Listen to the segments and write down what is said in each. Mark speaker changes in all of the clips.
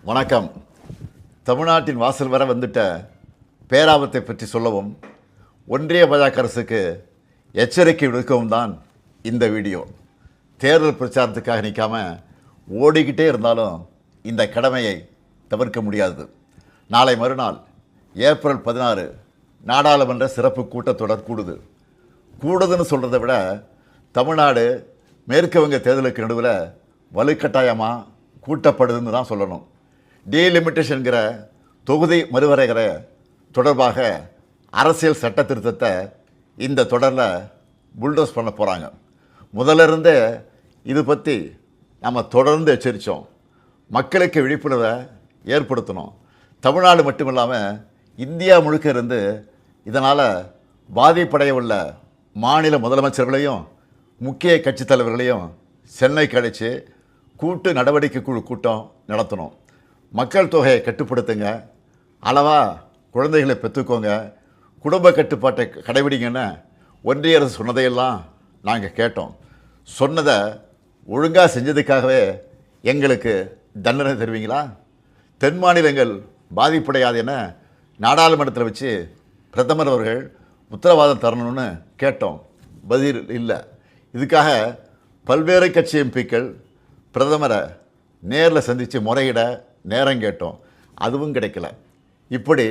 Speaker 1: வணக்கம். தமிழ்நாட்டின் வாசல் வர வந்துட்ட பேராபத்தை பற்றி சொல்லவும் ஒன்றிய பாஜக அரசுக்கு எச்சரிக்கை விடுக்கவும் தான் இந்த வீடியோ. தேர்தல் பிரச்சாரத்துக்காக நிற்காம ஓடிக்கிட்டே இருந்தாலும் இந்த கடமையை தவிர்க்க முடியாது. நாளை மறுநாள் ஏப்ரல் 16 நாடாளுமன்ற சிறப்பு கூட்டத்தொடர் கூடுதுன்னு சொல்கிறத விட தமிழ்நாடு மேற்கு வங்க தேர்தலுக்கு நடுவில் வலுக்கட்டாயமாக கூட்டப்படுதுன்னு தான் சொல்லணும். டீலிமிட்டேஷன்கிற தொகுதி மறுவரைகிற தொடர்பாக அரசியல் சட்ட திருத்தத்தை இந்த தொடரில் புல்டோஸ் பண்ண போகிறாங்க. முதல்ல இருந்தே இது பற்றி நம்ம தொடர்ந்து எச்சரித்தோம். மக்களுக்கு விழிப்புணர்வை ஏற்படுத்தணும். தமிழ்நாடு மட்டும் இல்லாமல் இந்தியா முழுக்க இருந்து இதனால் பாதிப்படைய உள்ள மாநில முதலமைச்சர்களையும் முக்கிய கட்சித் தலைவர்களையும் சென்னைக்கு அழைச்சி கூட்டு நடவடிக்கை குழு கூட்டம் நடத்தணும். மக்கள் தொகையை கட்டுப்படுத்துங்க, அளவாக குழந்தைகளை பெற்றுக்கோங்க, குடும்ப கட்டுப்பாட்டை கடைபிடிங்கன்னு ஒன்றிய அரசு சொன்னதையெல்லாம் நாங்கள் கேட்டோம். சொன்னதை ஒழுங்காக செஞ்சதுக்காகவே எங்களுக்கு தண்டனை தருவீங்களா? தென் மாநிலங்கள் பாதிப்படையாது என நாடாளுமன்றத்தில் வச்சு பிரதமர் அவர்கள் உத்தரவாதம் தரணும்னு கேட்டோம். பதில் இல்லை. இதுக்காக பல்வேறு கட்சி எம்பிக்கள் பிரதமரை நேரில் சந்தித்து முறையிட நேரம் கேட்டோம். அதுவும் கிடைக்கல. இப்படி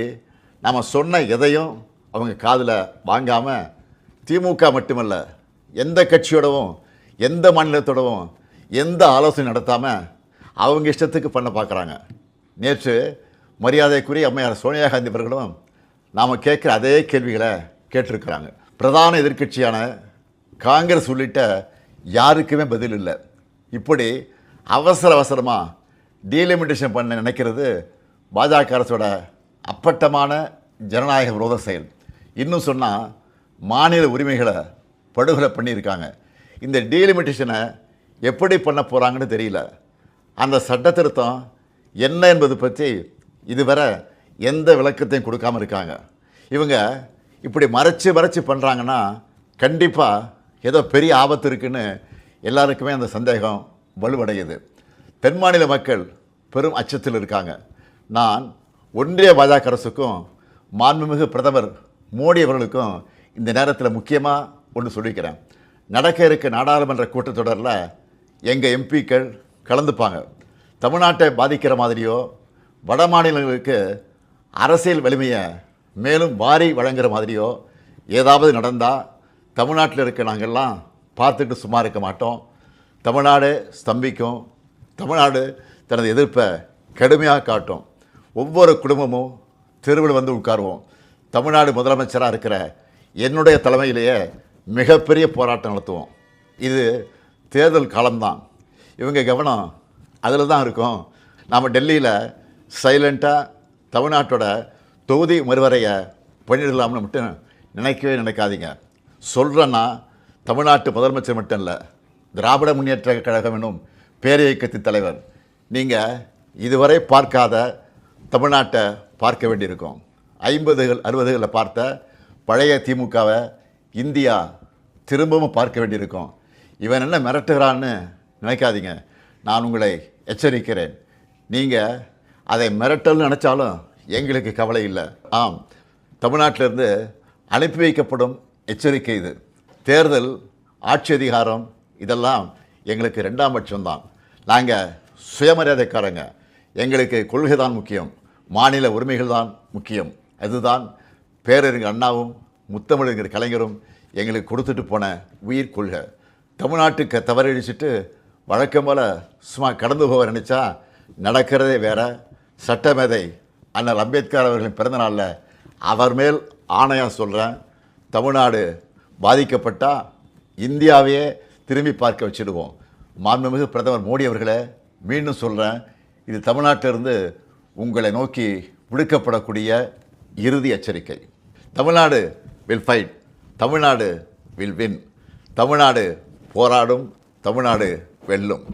Speaker 1: நம்ம சொன்ன எதையும் அவங்க காதில் வாங்காமல் திமுக மட்டுமல்ல, எந்த கட்சியோடவும் எந்த மாநிலத்தோடவும் எந்த ஆலோசனை நடத்தாமல் அவங்க இஷ்டத்துக்கு பண்ண பார்க்குறாங்க. நேற்று மரியாதைக்குரிய அம்மையார் சோனியா காந்தி அவர்களும் நாம் கேட்குற அதே கேள்விகளை கேட்டிருக்கிறாங்க. பிரதான எதிர்க்கட்சியான காங்கிரஸ் உள்ளிட்ட யாருக்குமே பதில் இல்லை. இப்படி அவசரமாக டீலிமிட்டேஷன் பண்ண நினைக்கிறது பாஜக அரசோட அப்பட்டமான ஜனநாயக விரோத செயல். இன்னும் சொன்னால் மாநில உரிமைகளை படுகொலை பண்ணியிருக்காங்க. இந்த டீலிமிட்டேஷனை எப்படி பண்ண போகிறாங்கன்னு தெரியல. அந்த சட்ட திருத்தம் என்ன என்பது பற்றி இதுவரை எந்த விளக்கத்தையும் கொடுக்காமல் இருக்காங்க. இவங்க இப்படி மறைச்சு பண்ணுறாங்கன்னா கண்டிப்பாக ஏதோ பெரிய ஆபத்து இருக்குன்னு எல்லாருக்குமே அந்த சந்தேகம் வலுவடையுது. தென் மாநில மக்கள் பெரும் அச்சத்தில் இருக்காங்க. நான் ஒன்றிய பாஜக அரசுக்கும் மாண்புமிகு பிரதமர் மோடி அவர்களுக்கும் இந்த நேரத்தில் முக்கியமாக ஒன்று சொல்லிக்கிறேன். நடக்க இருக்க நாடாளுமன்ற கூட்டத்தொடரில் எங்கள் எம்பிக்கள் கலந்துப்பாங்க. தமிழ்நாட்டை பாதிக்கிற மாதிரியோ வட மாநிலங்களுக்கு அரசியல் வலிமையை மேலும் வாரி வழங்குகிற மாதிரியோ ஏதாவது நடந்தால் தமிழ்நாட்டில் இருக்க நாங்கள்லாம் பார்த்துட்டு சும்மா இருக்க மாட்டோம். தமிழ்நாடு ஸ்தம்பிக்கும். தமிழ்நாடு தனது எதிர்ப்பை கடுமையாக காட்டும். ஒவ்வொரு குடும்பமும் தெருவில் வந்து உட்காருவோம். தமிழ்நாடு முதலமைச்சராக இருக்கிற என்னுடைய தலைமையிலேயே மிகப்பெரிய போராட்டம் நடத்துவோம். இது தேர்தல் காலம்தான். இவங்க கவனம் அதில் தான் இருக்கும். நாம் டெல்லியில் சைலண்ட்டாக தமிழ்நாட்டோட தொகுதி மறுவரையை பண்ணிடலாம்னு மட்டும் நினைக்கவே நினைக்காதீங்க. சொல்கிறேன்னா தமிழ்நாட்டு முதலமைச்சர் மட்டும் இல்லை, திராவிட முன்னேற்ற கழகம் என்னும் பேரியக்கத்தின் தலைவர். நீங்கள் இதுவரை பார்க்காத தமிழ்நாட்டை பார்க்க வேண்டியிருக்கும். 50கள் 60களில் பார்த்த பழைய திமுகவை இந்தியா திரும்பவும் பார்க்க வேண்டியிருக்கும். இவன் என்ன மிரட்டுகிறான்னு நினைக்காதீங்க. நான் உங்களை எச்சரிக்கிறேன். நீங்கள் அதை மிரட்டல்னு நினச்சாலும் எங்களுக்கு கவலை இல்லை. ஆம், தமிழ்நாட்டிலிருந்து அனுப்பி வைக்கப்படும் எச்சரிக்கை இது. தேர்தல், ஆட்சி அதிகாரம் இதெல்லாம் எங்களுக்கு 2ஆம் பட்சம்தான். நாங்கள் சுயமரியாதைக்காரங்க. எங்களுக்கு கொள்கை தான் முக்கியம், மாநில உரிமைகள் தான் முக்கியம். அதுதான் பேரறிஞர் அண்ணாவும் முத்தமிழறிஞர் கலைஞரும் எங்களுக்கு கொடுத்துட்டு போன உயிர் கொள்கை. தமிழ்நாட்டுக்கு தவறடிச்சிட்டு வழக்கம் போல் சும்மா கடந்து போக நினச்சா நடக்கிறதே வேறு. சட்டமேதை அண்ணல் அம்பேத்கர் அவர்களின் பிறந்தநாளில் அவர் மேல் ஆணையாக சொல்கிறேன், தமிழ்நாடு பாதிக்கப்பட்டால் இந்தியாவையே திரும்பி பார்க்க வச்சுடுவோம். மாண்புமிகு பிரதமர் மோடி அவர்களே, மீண்டும் சொல்கிறேன், இது தமிழ்நாட்டிலிருந்து உங்களை நோக்கி விடுக்கப்படக்கூடிய இறுதி எச்சரிக்கை. Tamil Nadu will fight, Tamil Nadu will win. Tamil Nadu போராடும், தமிழ்நாடு வெல்லும்.